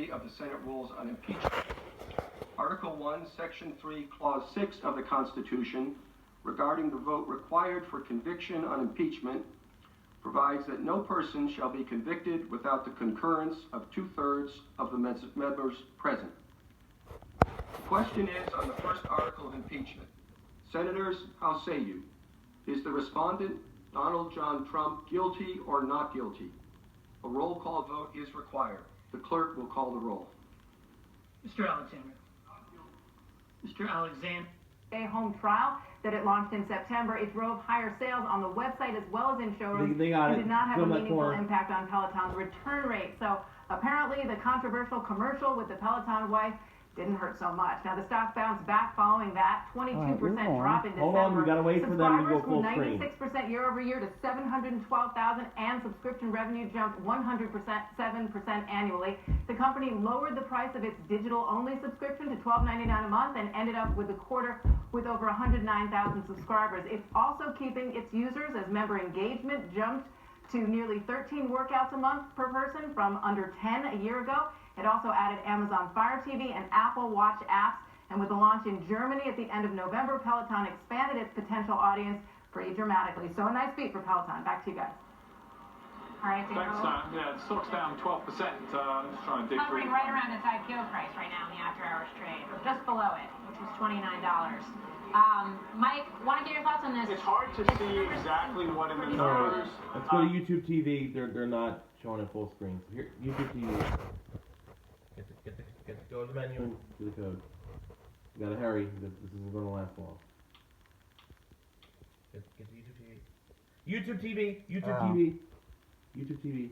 3 of the Senate Rules on Impeachment. Article 1, Section 3, Clause 6 of the Constitution, regarding the vote required for conviction on impeachment, provides that no person shall be convicted without the concurrence of 2/3 of the members present. The question is on the first article of impeachment. Senators, how say you? Is the respondent, Donald John Trump, guilty or not guilty? A roll call vote is required. The clerk will call the roll. Mr. Alexander. Mr. Alexander. Stay-home trial that it launched in September. It drove higher sales on the website as well as in showrooms. They got and it. did not have a meaningful corner. impact on Peloton's return rate. So apparently the controversial commercial with the Peloton wife didn't hurt so much. Now the stock bounced back following that 22% drop in December. Hold on, we gotta wait for them to go full screen. 96% year over year to 712,000, and subscription revenue jumped 107% annually. The company lowered the price of its digital-only subscription to $12.99 a month and ended up with the quarter with over 109,000 subscribers. It's also keeping its users as member engagement jumped to nearly 13 workouts a month per person from under 10 a year ago. It also added Amazon Fire TV and Apple Watch apps. And with the launch in Germany at the end of November, Peloton expanded its potential audience pretty dramatically. So a nice beat for Peloton. Back to you guys. All right, thanks, yeah, the stock's down 12%. Just trying to dig through. Hovering right around its IPO price right now in the after-hours trade, or just below it, which was $29. Mike, want to get your thoughts on this? It's hard to see exactly what in the numbers. Let's go to YouTube TV. They're not showing it full screen. So here, YouTube TV. Go to the menu and do the code. You gotta hurry. This isn't gonna last long. Get to YouTube TV. YouTube TV. YouTube TV. YouTube TV.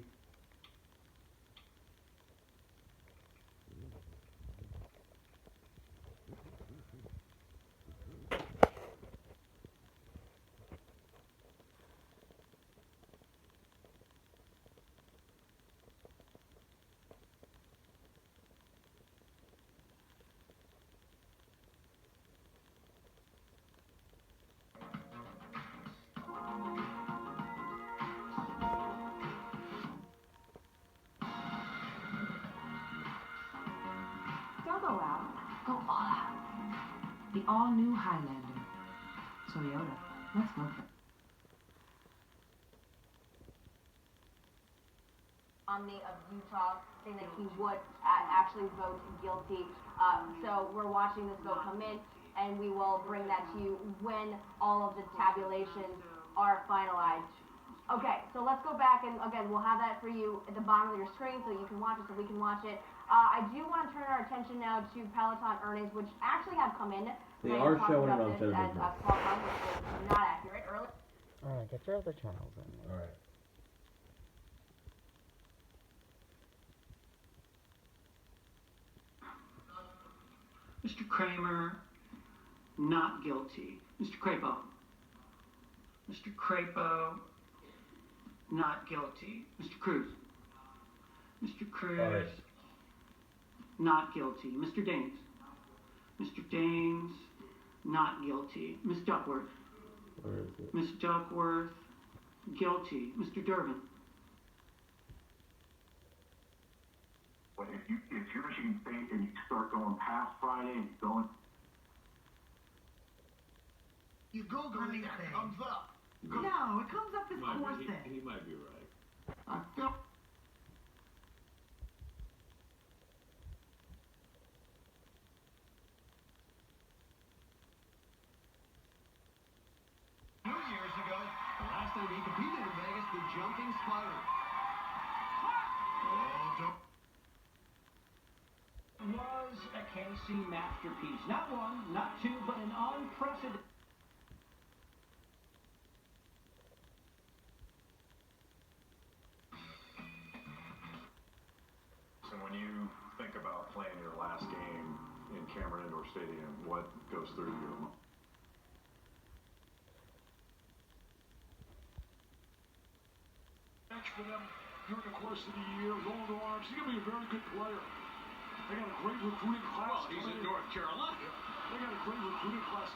Go out. Go all out. The all-new Highlander. Toyota. Let's go. Omni of Utah saying that he would actually vote guilty. So we're watching this vote come in, and we will bring that to you when all of the tabulations are finalized. Okay, so let's go back, and again, we'll have that for you at the bottom of your screen so you can watch it, so we can watch it. I do want to turn our attention now to Peloton earnings, which actually have come in. They are showing it on television. As Qualcomm, which was not accurate earlier. All right, get your other channels in. All right. Mr. Kramer, not guilty. Mr. Crapo. Mr. Crapo, not guilty. Mr. Cruz. Mr. Cruz, All right. not guilty. Mr. Daines. Mr. Daines, not guilty. Ms. Duckworth. Where is it? Ms. Duckworth, guilty. Mr. Durbin. But if you're Michigan State and you start going past Friday and going, you Google it, that comes up. No, it comes up as core thing. He might be right. I feel. Years ago, the last time he competed in Vegas, the Jumping Spider. Was a KC masterpiece. Not one, not two, but an unprecedented. So when you think about playing your last game in Cameron Indoor Stadium, what goes through your mind? For them during the course of the year, long arms. He's going to be a very good player. They got a great recruiting class. Well, he's in North Carolina. They got a great recruiting class.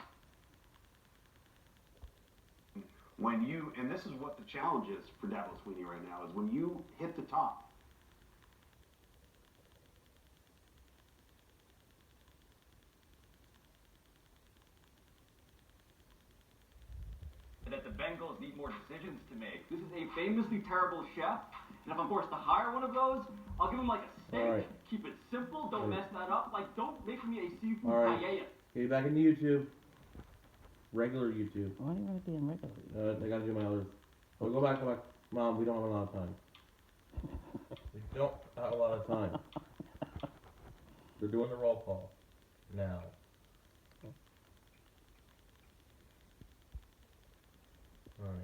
When you, and this is what the challenge is for Dabo Sweeney right now, is when you hit the top, that the Bengals need more decisions to make. This is a famously terrible chef, and if I'm forced to hire one of those, I'll give him like a steak. All right. Keep it simple. Don't mess that up. Like, don't make me a seafood All right. paella. Get back into YouTube. Regular YouTube. Why do you want to be in regular? I gotta do my others. Oh, go back. Mom, we don't have a lot of time. We don't have a lot of time. They're doing the roll call now. All right.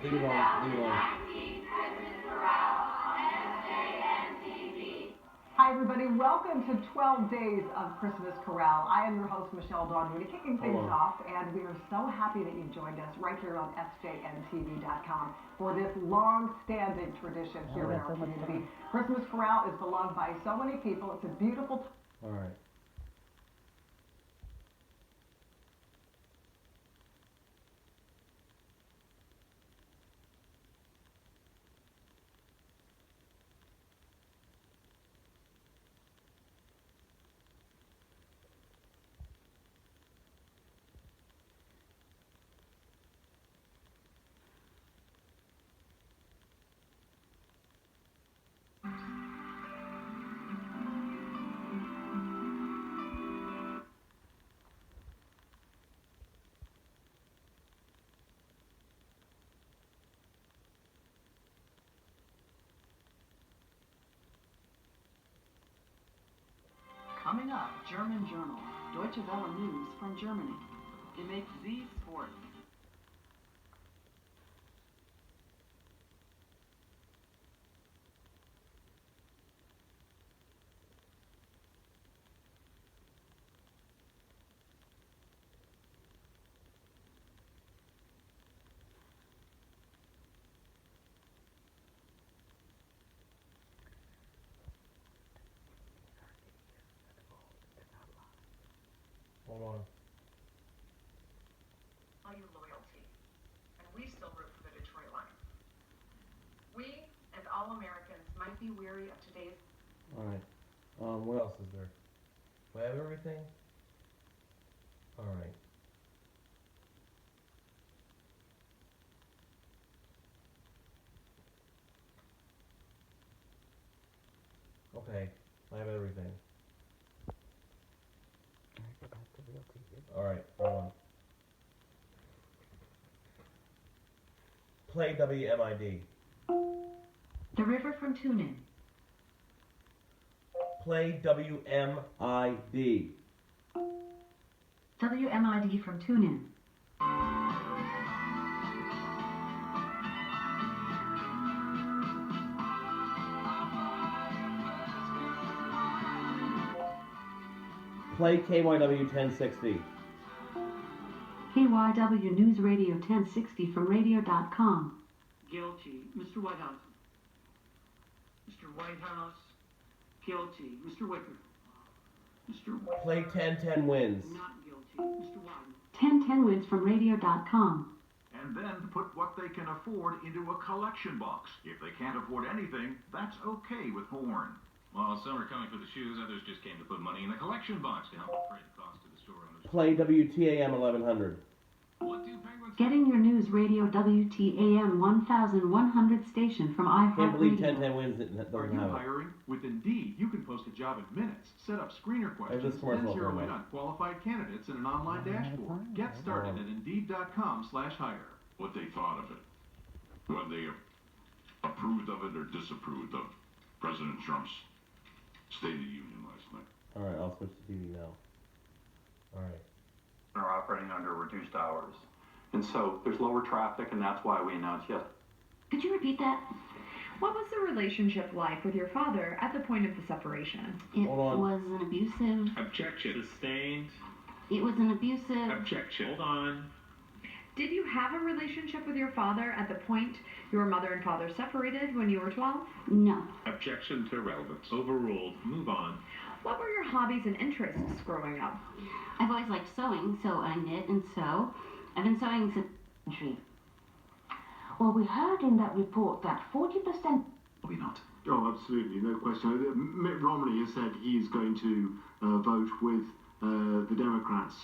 Leave it on. Hi, everybody. Welcome to 12 Days of Christmas Chorale. I am your host, Michelle Dawn Mooney, kicking things off, and we are so happy that you've joined us right here on SJNTV.com for this long-standing tradition here in our community. Christmas Chorale is beloved by so many people. It's a beautiful... All right. Coming up, German Journal, Deutsche Welle News from Germany. It makes Z Sports. Hold on. ...value loyalty, and we still root for the Detroit Lions. We, as all Americans, might be weary of today's... All right. What else is there? Do I have everything? All right. Okay, I have everything. All right, hold on. Play WMID. The River from TuneIn. Play WMID. WMID from TuneIn. Play KYW 1060. KYW News Radio 1060 from radio.com. Guilty. Mr. Whitehouse. Mr. Whitehouse. Guilty. Mr. Wicker. Mr. Play 1010 wins. Not guilty. Mr. Wyden. 1010 wins from radio.com. And then put what they can afford into a collection box. If they can't afford anything, that's okay with Horn. While some are coming for the shoes, others just came to put money in the collection box to help defray the cost to the store owners. Play WTAM 1100. What do penguins... Getting your news radio WTAM 1100 station from Can't believe iHeartRadio. 1010 wins doesn't Are you have it. hiring? With Indeed, you can post a job in minutes, set up screener questions, this commercial and zero for in me. on qualified candidates in an online dashboard. Get started at Indeed.com/hire. What they thought of it. Whether they approved of it or disapproved of President Trump's State of the Union last night. All right, I'll switch to TV now. All right. Are operating under reduced hours. And so there's lower traffic, and that's why we announced yes. Could you repeat that? What was the relationship like with your father at the point of the separation? It Hold on. was an abusive. Objection. Sustained. It was an abusive. Objection. Hold on. Did you have a relationship with your father at the point your mother and father separated when you were 12? No. Objection to irrelevance. Overruled. Move on. What were your hobbies and interests growing up? I've always liked sewing, so I knit and sew. I've been sewing since country. Well, we heard in that report that 40%. Probably not. Oh, absolutely, no question. Mitt Romney has said he's going to vote with the Democrats,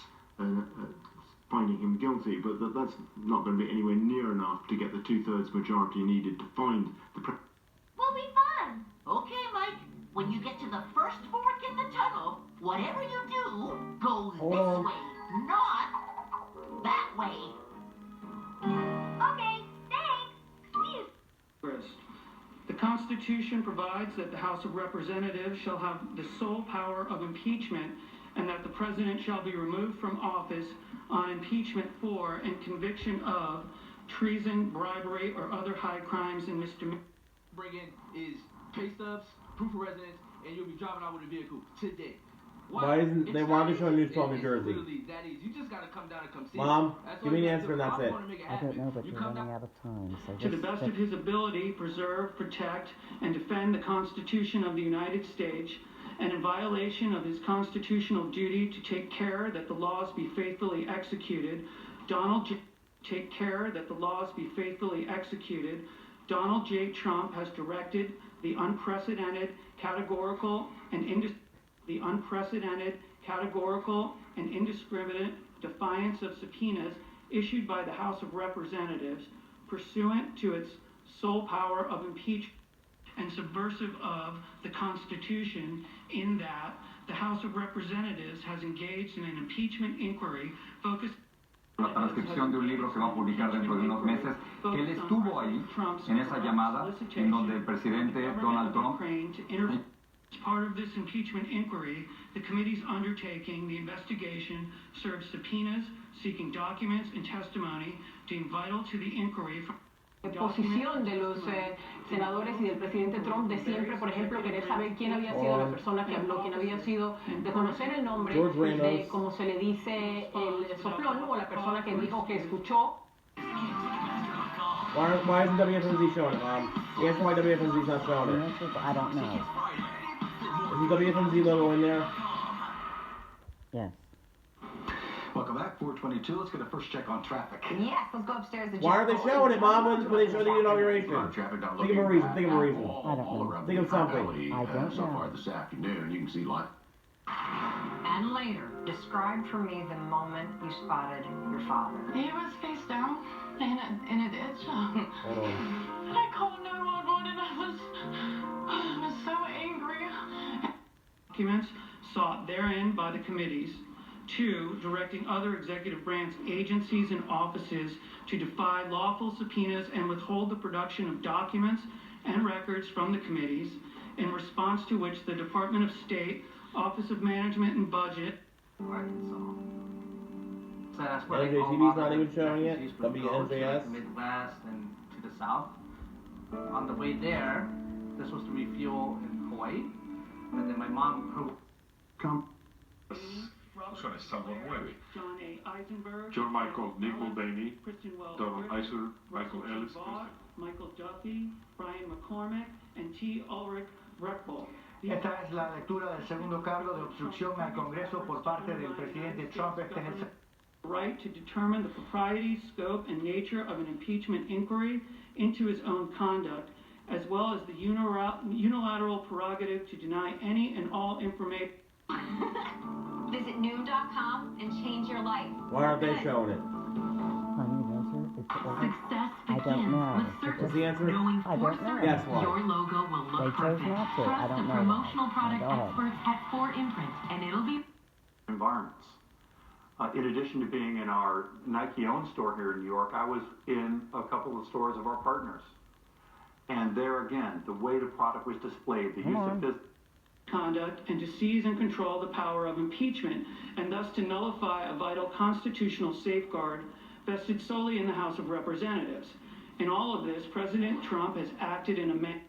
finding him guilty, but that's not going to be anywhere near enough to get the 2/3 majority needed to find the president. Will be fun. Okay, Mike. When you get to the first fork in the tunnel, whatever you do, go this way, not that way. Okay, thanks. First, the Constitution provides that the House of Representatives shall have the sole power of impeachment and that the President shall be removed from office on impeachment for and conviction of treason, bribery, or other high crimes and misdemeanors. Bring in is pay stubs, proof of residence, and you'll be driving out with a vehicle today. Why isn't they want to show News 12 New Jersey? Really that easy. You just gotta come down and come see Mom, That's give all me you the gotta answer and do. that's it. wanna make I don't know, but You you're come running down. out of time. So To the best of his ability, preserve, protect, and defend the Constitution of the United States, and in violation of his constitutional duty to take care that the laws be faithfully executed, take care that the laws be faithfully executed, Donald J. Trump has directed the unprecedented, categorical, and indiscriminate defiance of subpoenas issued by the House of Representatives pursuant to its sole power of impeachment and subversive of the Constitution, in that the House of Representatives has engaged in an impeachment inquiry focused la transcripción de un libro que va a publicar dentro de unos meses, que él estuvo ahí en esa llamada en donde el presidente Donald Trump. As part of this impeachment inquiry, the committee's undertaking the investigation serves subpoenas seeking documents and testimony deemed vital to the inquiry. Posición de los senadores y del presidente Trump de siempre, por ejemplo, querer saber quién había sido la persona que habló, quién había sido, de conocer el nombre, de como se le dice el soplón o la persona que dijo que escuchó. Why isn't WFNZ showing it, Mom? Answer why WFNZ's not showing it. I don't know. Is the WFNZ logo in there? Yes. Welcome back, 422. Let's get a first check on traffic. Yes, let's go upstairs to Why are they showing it, Mom, when they show the inauguration? Traffic not Think of a reason, think of a reason. all around Think of something. I don't so know. far this afternoon. You can see light. And later, describe for me the moment you spotted your father. He was face down in a ditch. Hold on. And I called 911 and I was so angry. Documents sought therein by the committees. 2, directing other executive branch agencies and offices to defy lawful subpoenas and withhold the production of documents and records from the committees, in response to which the Department of State, Office of Management and Budget, Arkansas. So that's where NJTV's not even showing it? WNJS? Midwest and to the south. On the way there, this was to refuel in Hawaii. And then my mom, Sono Stato 9. John A. Eisenberg, John Michael, Nick Mulvaney, Christian Wells, Donald Iser, Michael Russell Ellis, Vaught, Michael Duffy, Brian McCormick, and T. Ulrich Reckbull. Esta es la lectura del segundo cargo de obstrucción al Congreso por parte del presidente Trump. Este es el right to determine the propriety, scope, and nature of an impeachment inquiry into his own conduct, as well as the unilateral prerogative to deny any and all information. Visit noom.com and change your life. Why aren't they showing it? Success I don't know. What's the answer? I don't know. Yes, why? Your logo will They look chose perfect. not to. I Trust don't the know. promotional product Go ahead. experts at 4imprint, and it'll be environments. In addition to being in our Nike-owned store here in New York, I was in a couple of stores of our partners. And there again, the way the product was displayed, the use of business Conduct, and to seize and control the power of impeachment, and thus to nullify a vital constitutional safeguard vested solely in the House of Representatives. In all of this, President Trump has acted in a manner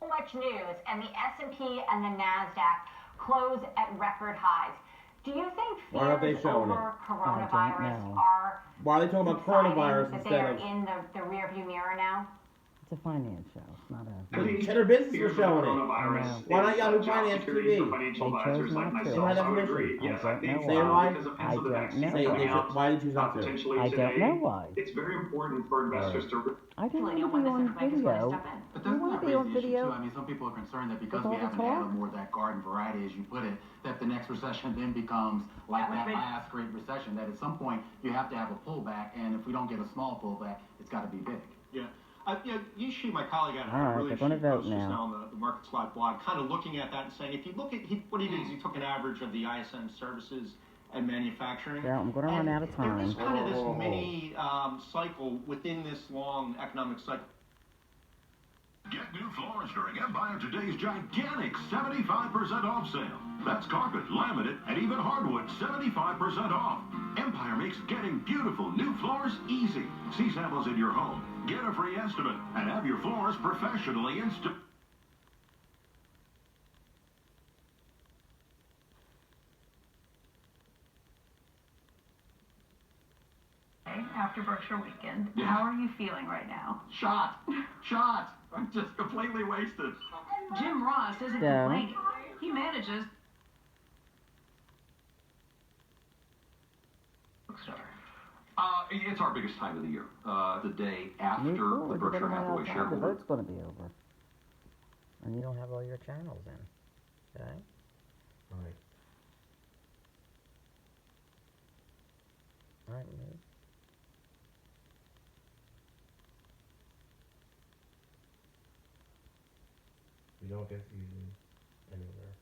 much news, and the S&P and the NASDAQ close at record highs. Do you think Why aren't they fears showing over it? coronavirus know. are Why are they talking about coronavirus that instead they're of... in the rearview mirror now? It's a finance show. It's not a. And their business was showing it. Coronavirus Why not is Yahoo job Finance security TV? for financial They chose advisors like not to. myself. I would Information. agree. Yes, I think Say why? because I of the don't vaccine know Say coming they out should, why did you choose not to? potentially I today, don't know why. it's very important for investors to. I don't Like, want to be on video. But You doesn't want that to be raise on the issue video? too? I mean, some people are concerned that because With we all the haven't had talk? more of that garden variety, as you put it, that the next recession then becomes like that last great recession, that at some point you have to have a pullback, and if we don't get a small pullback, it's got to be big. Yeah. Usually my colleague had All a right, really they're gonna interesting vote post just now. now on the Market Slide blog, kind of looking at that and saying, if you look at, what he did is he took an average of the ISM services and manufacturing. Yeah, I'm going to run out of time. There is kind of this mini cycle within this long economic cycle. Get new floors during Empire Today's gigantic 75% off sale. That's carpet, laminate, and even hardwood 75% off. Empire makes getting beautiful new floors easy. See samples in your home, get a free estimate, and have your floors professionally installed. After Berkshire Weekend, Yeah. how are you feeling right now? Shot! I'm just completely wasted. Jim Ross isn't Yeah. complaining. He manages. Bookstore. It's our biggest time of the year. The day after Move the forward. You're Berkshire going to run out Hathaway of time. The shareholder. vote's going to be over. And you don't have all your channels in. Okay? Right. All right, move. We don't get easy anywhere.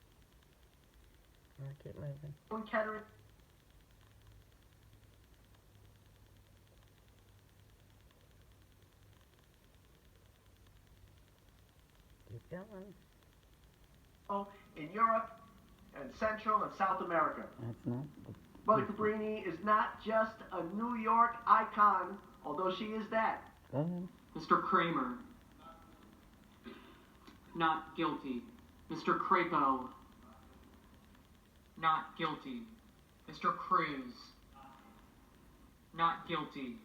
All right, keep moving. Keep going. In Europe and Central and South America. That's not. Mother Cabrini is not just a New York icon, although she is that. Go ahead. Mr. Kramer. Not guilty. Mr. Crapo. Not guilty. Mr. Cruz. Not guilty.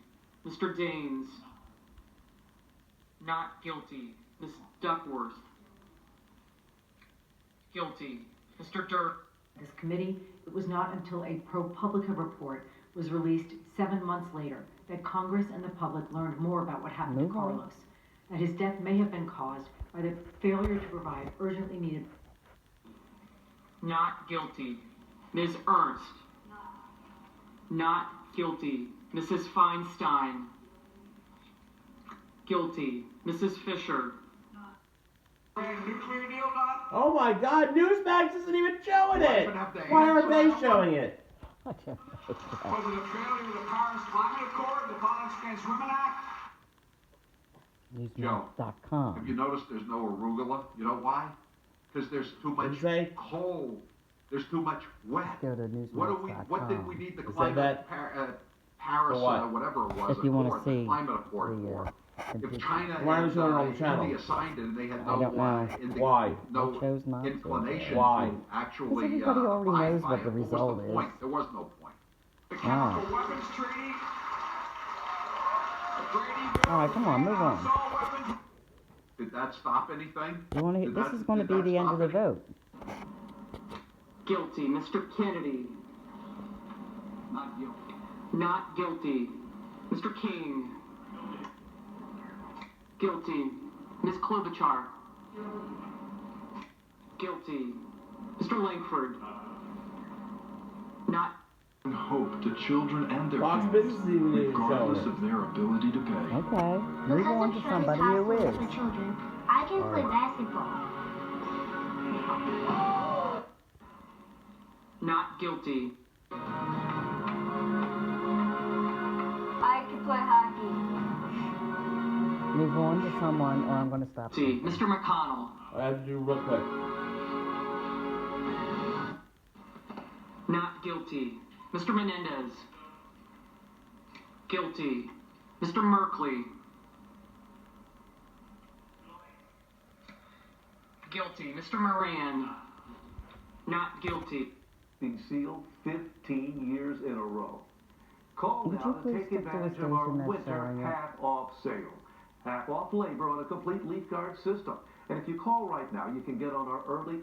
Mr. Daines. Not guilty. Miss Duckworth. Guilty. Mr. Dirk. This committee, it was not until a ProPublica report was released 7 months later that Congress and the public learned more about what happened to Carlos, that his death may have been caused by the failure to provide urgently needed. Not guilty. Ms. Ernst. Not guilty. Mrs. Feinstein. Guilty. Mrs. Fisher. Oh my God, Newsmax isn't even showing it! Why aren't they showing it? I don't know. Was it a failure of the Paris Climate Accord, the Violence Against Women Act? Newsmax.com. Have you noticed there's no arugula? You know why? Because there's too much cold. There's too much wet. Go to newsmax.com. What did we need the Is climate that Paris, what? whatever it was, If you want accord, to see the climate accord for? If China Why are they and showing it on the channel? India signed it and they had I don't know. Why? no They chose not to. inclination Why? to actually Because everybody already abide knows by what it. the What was result the is. point? There was no point. The Ah. Chemical Weapons Treaty. The Brady Bill. All right, come on, move on. Assault weapons. Did that stop anything? You want to? Did This that- is going to did be that the end stop of the anything? vote. Guilty. Mr. Kennedy. Not guilty. Not guilty. Mr. King. Guilty. Ms. Klobuchar. Guilty. Mr. Langford. Not. Hope to children and their Fox families, Business even showing regardless it. of their ability to pay. Okay, move on to somebody who is. For children, I can play basketball. Not guilty. I can play hockey. Move on to someone, or I'm going to stop. Guilty. Mr. McConnell. I have to do real quick. Not guilty. Mr. Menendez. Guilty. Mr. Merkley. Guilty. Mr. Moran. Not guilty. Being sealed 15 years in a row. Call Would now you to please take stick to a advantage of our station that's winter showing it? half-off sale. Half off labor on a complete leaf guard system. And if you call right now, you can get on our early...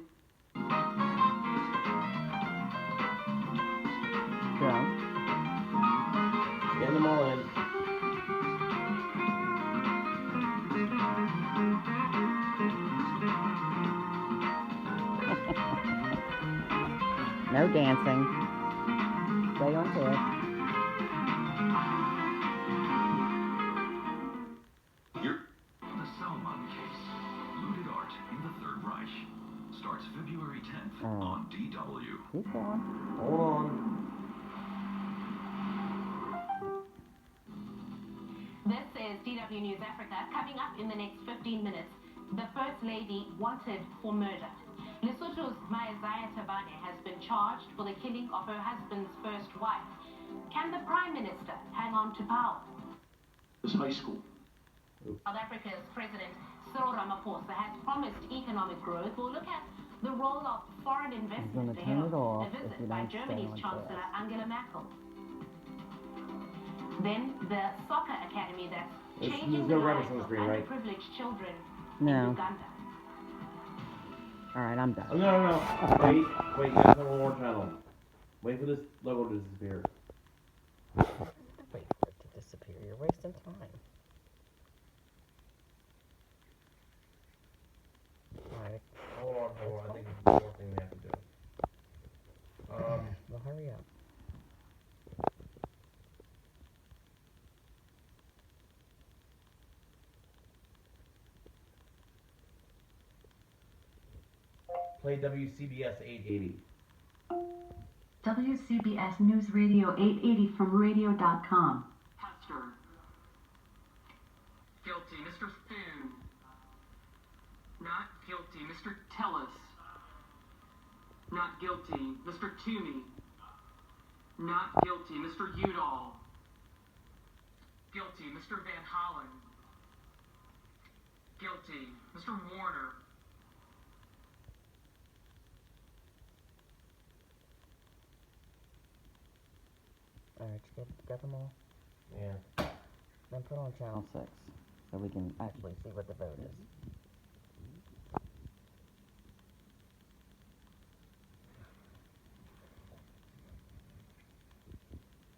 Yeah. Get them all in. No dancing. Stay on task. The Salman case. Looted art in the Third Reich. Starts February 10th on DW. Keep going. Hold on. This is DW News Africa. Coming up in the next 15 minutes, the First Lady wanted for murder. Lesotho's Maizaya Tabane has been charged for the killing of her husband's first wife. Can the Prime Minister hang on to power? It's high school. South Africa's President Cyril Ramaphosa has promised economic growth. We'll look at the role of foreign investment ahead of a visit by Germany's Chancellor Angela Merkel. Then the soccer academy that's changing the lives of underprivileged children in Uganda. Alright, I'm done. No. Wait, you got one more channel. Wait for this logo to disappear. Wait for it to disappear. You're wasting time. Alright. Hold on. I think there's one more thing we have to do. Well, hurry up. Play WCBS 880. WCBS News Radio 880 from radio.com. Hester. Guilty. Mr. Spoon. Not guilty. Mr. Tellis. Not guilty. Mr. Toomey. Not guilty. Mr. Udall. Guilty. Mr. Van Hollen. Guilty. Mr. Warner. Alright, you got them all? Yeah. Then put on channel 6, so we can actually see what the vote is.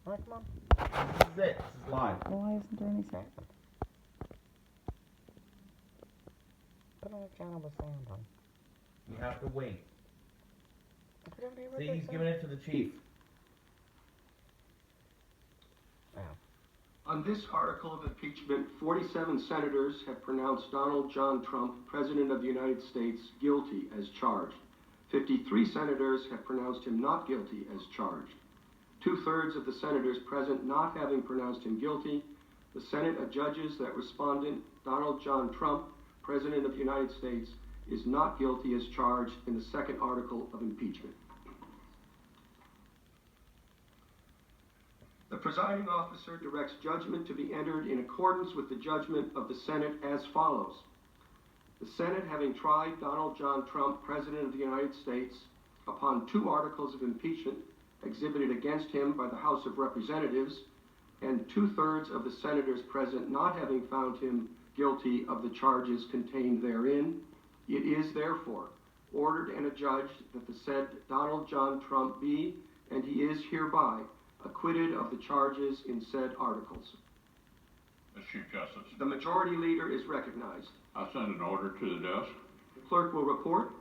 Alright, come on. This is it. This is live. Well, why isn't there any sound? Put on a channel with sound on. You have to wait. See, he's giving it to the chief. On this article of impeachment, 47 senators have pronounced Donald John Trump, President of the United States, guilty as charged. 53 senators have pronounced him not guilty as charged. 2/3 of the senators present not having pronounced him guilty, the Senate adjudges that respondent Donald John Trump, President of the United States, is not guilty as charged in the second article of impeachment. The presiding officer directs judgment to be entered in accordance with the judgment of the Senate as follows. The Senate, having tried Donald John Trump, President of the United States, upon 2 articles of impeachment exhibited against him by the House of Representatives, and 2/3 of the senators present not having found him guilty of the charges contained therein, it is therefore ordered and adjudged that the said Donald John Trump be, and he is hereby, acquitted of the charges in said articles. Mr. Chief Justice. The Majority Leader is recognized. I send an order to the desk. The clerk will report.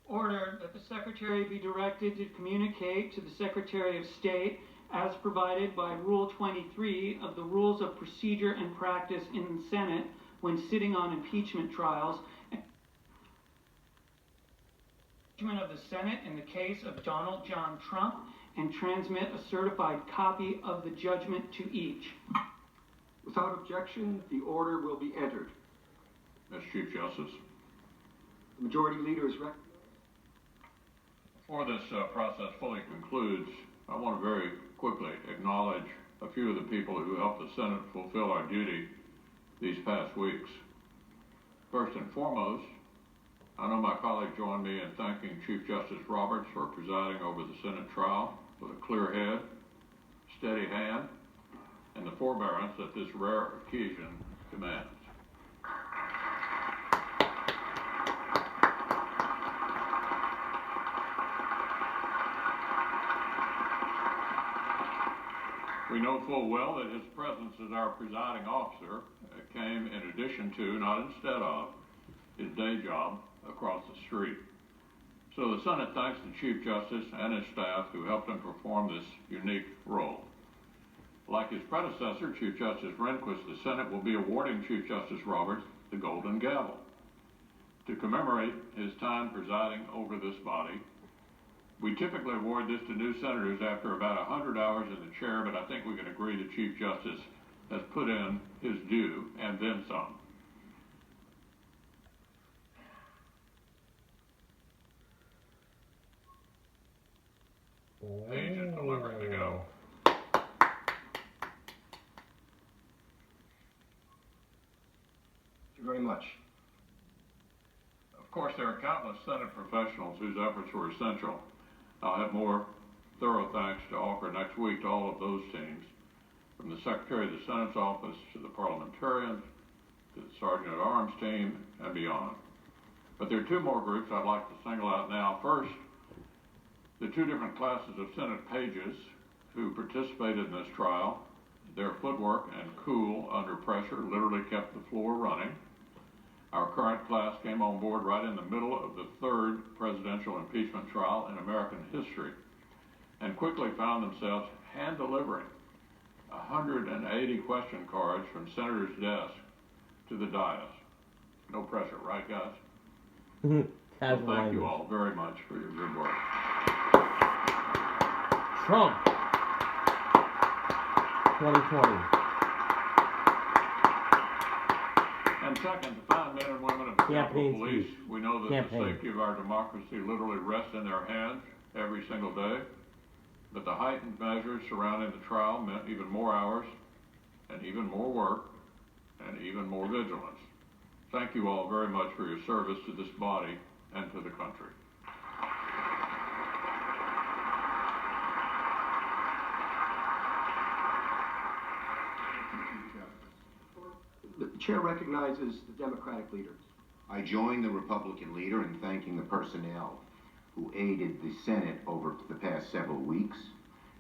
Order that the Secretary be directed to communicate to the Secretary of State as provided by Rule 23 of the Rules of Procedure and Practice in the Senate when sitting on impeachment trials, judgment of the Senate in the case of Donald John Trump, and transmit a certified copy of the judgment to each. Without objection, the order will be entered. Mr. Chief Justice. The Majority Leader is recognized. Before this process fully concludes, I want to very quickly acknowledge a few of the people who helped the Senate fulfill our duty these past weeks. First and foremost, I know my colleague joined me in thanking Chief Justice Roberts for presiding over the Senate trial with a clear head, steady hand, and the forbearance that this rare occasion demands. We know full well that his presence as our presiding officer came in addition to, not instead of, his day job across the street. So the Senate thanks the Chief Justice and his staff who helped him perform this unique role. Like his predecessor, Chief Justice Rehnquist, the Senate will be awarding Chief Justice Roberts the Golden Gavel. To commemorate his time presiding over this body, we typically award this to new senators after about 100 hours in the chair, but I think we can agree the Chief Justice has put in his due and then some. Agent delivering the gavel. Thank you very much. Of course, there are countless Senate professionals whose efforts were essential. I'll have more thorough thanks to offer next week to all of those teams, from the Secretary of the Senate's office to the parliamentarians, to the Sergeant at Arms team, and beyond. But there are two more groups I'd like to single out now. First, the two different classes of Senate pages who participated in this trial. Their footwork and cool under pressure literally kept the floor running. Our current class came on board right in the middle of the third presidential impeachment trial in American history and quickly found themselves hand-delivering 180 question cards from senators' desks to the dais. No pressure, right, guys? So thank you all very much for your good work. Trump 2020. And second, the fine men and women of the Capitol Police, we know that the safety of our democracy literally rests in their hands every single day. But the heightened measures surrounding the trial meant even more hours and even more work and even more vigilance. Thank you all very much for your service to this body and to the country. The chair recognizes the Democratic leader. I join the Republican leader in thanking the personnel who aided the Senate over the past several weeks.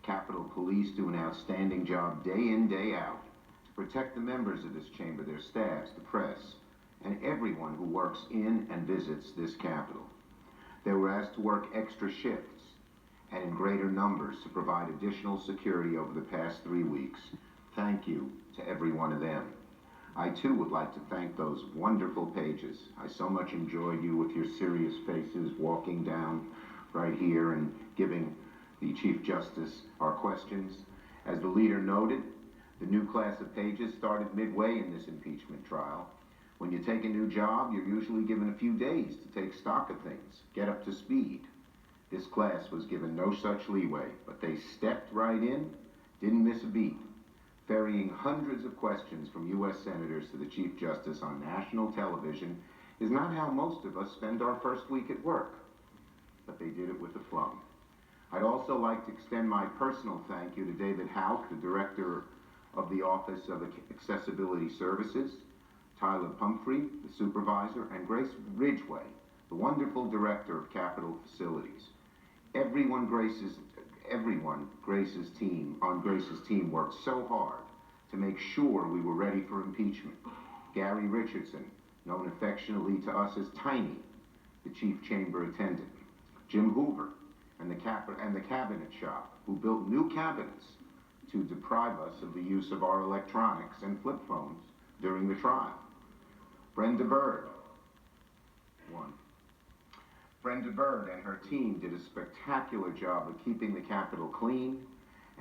Capitol Police do an outstanding job day in, day out to protect the members of this chamber, their staffs, the press, and everyone who works in and visits this Capitol. They were asked to work extra shifts and in greater numbers to provide additional security over the past 3 weeks. Thank you to every one of them. I too would like to thank those wonderful pages. I so much enjoyed you with your serious faces walking down right here and giving the Chief Justice our questions. As the leader noted, the new class of pages started midway in this impeachment trial. When you take a new job, you're usually given a few days to take stock of things, get up to speed. This class was given no such leeway, but they stepped right in, didn't miss a beat, ferrying hundreds of questions from U.S. senators to the Chief Justice on national television is not how most of us spend our first week at work, but they did it with aplomb. I'd also like to extend my personal thank you to David Houck, the Director of the Office of Accessibility Services, Tyler Pumphrey, the Supervisor, and Grace Ridgway, the wonderful Director of Capitol Facilities. Everyone Grace's team worked so hard to make sure we were ready for impeachment. Gary Richardson, known affectionately to us as Tiny, the chief chamber attendant. Jim Hoover and the cabinet shop, who built new cabinets to deprive us of the use of our electronics and flip phones during the trial. Brenda Bird and her team did a spectacular job of keeping the Capitol clean,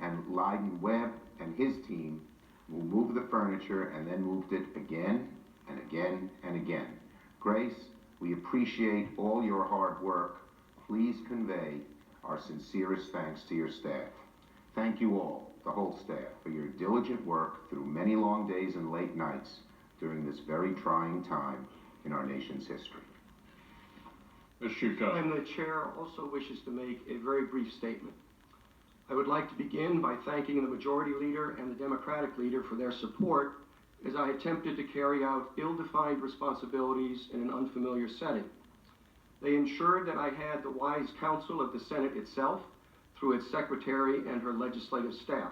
and Lyden Webb and his team will move the furniture and then moved it again and again and again. Grace, we appreciate all your hard work. Please convey our sincerest thanks to your staff. Thank you all, the whole staff, for your diligent work through many long days and late nights during this very trying time in our nation's history. Mr. Chief Justice. And the chair also wishes to make a very brief statement. I would like to begin by thanking the Majority Leader and the Democratic Leader for their support as I attempted to carry out ill-defined responsibilities in an unfamiliar setting. They ensured that I had the wise counsel of the Senate itself through its secretary and her legislative staff.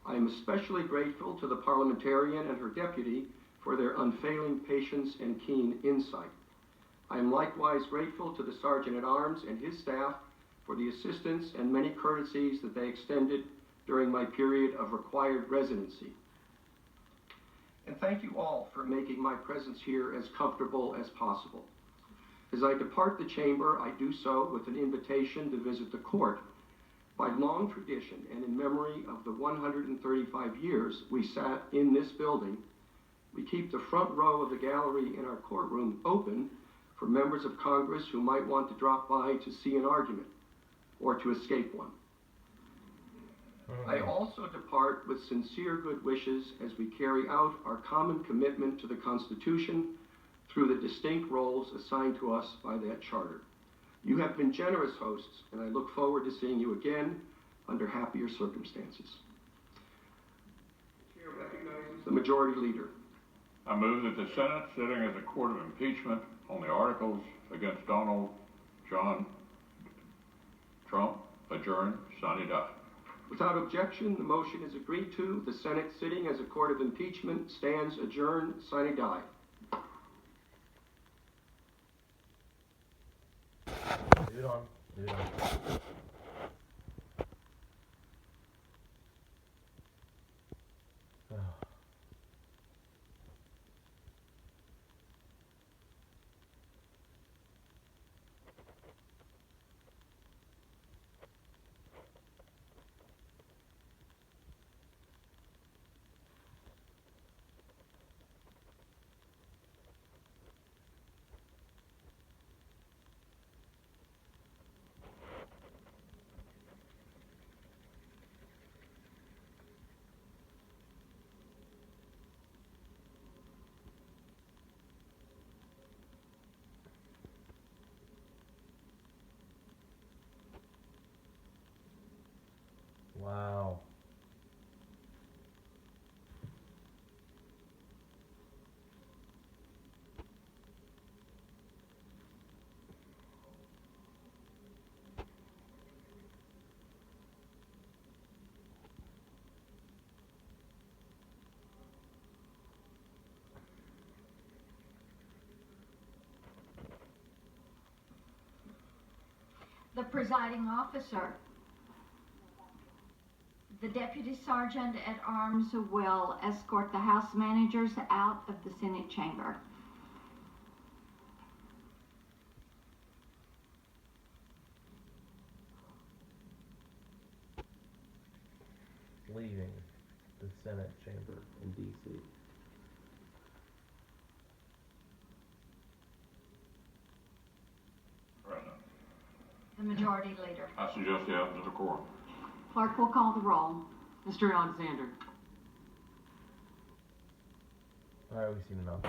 I am especially grateful to the parliamentarian and her deputy for their unfailing patience and keen insight. I am likewise grateful to the Sergeant-at-Arms and his staff for the assistance and many courtesies that they extended during my period of required residency. And thank you all for making my presence here as comfortable as possible. As I depart the chamber, I do so with an invitation to visit the court. By long tradition and in memory of the 135 years we sat in this building, we keep the front row of the gallery in our courtroom open for members of Congress who might want to drop by to see an argument or to escape one. I also depart with sincere good wishes as we carry out our common commitment to the Constitution through the distinct roles assigned to us by that charter. You have been generous hosts, and I look forward to seeing you again under happier circumstances. The chair recognizes the Majority Leader. I move that the Senate, sitting as a court of impeachment on the articles against Donald John Trump, adjourn, sine die. Without objection, the motion is agreed to. The Senate, sitting as a court of impeachment, stands adjourned, sine die. Leave it on. Leave it on. Wow. The presiding officer. The Deputy Sergeant at Arms will escort the House managers out of the Senate chamber. Leaving the Senate chamber in D.C. President. The Majority Leader. I suggest the absence of quorum. Clerk will call the roll. Mr. Alexander. Alright, we've seen enough.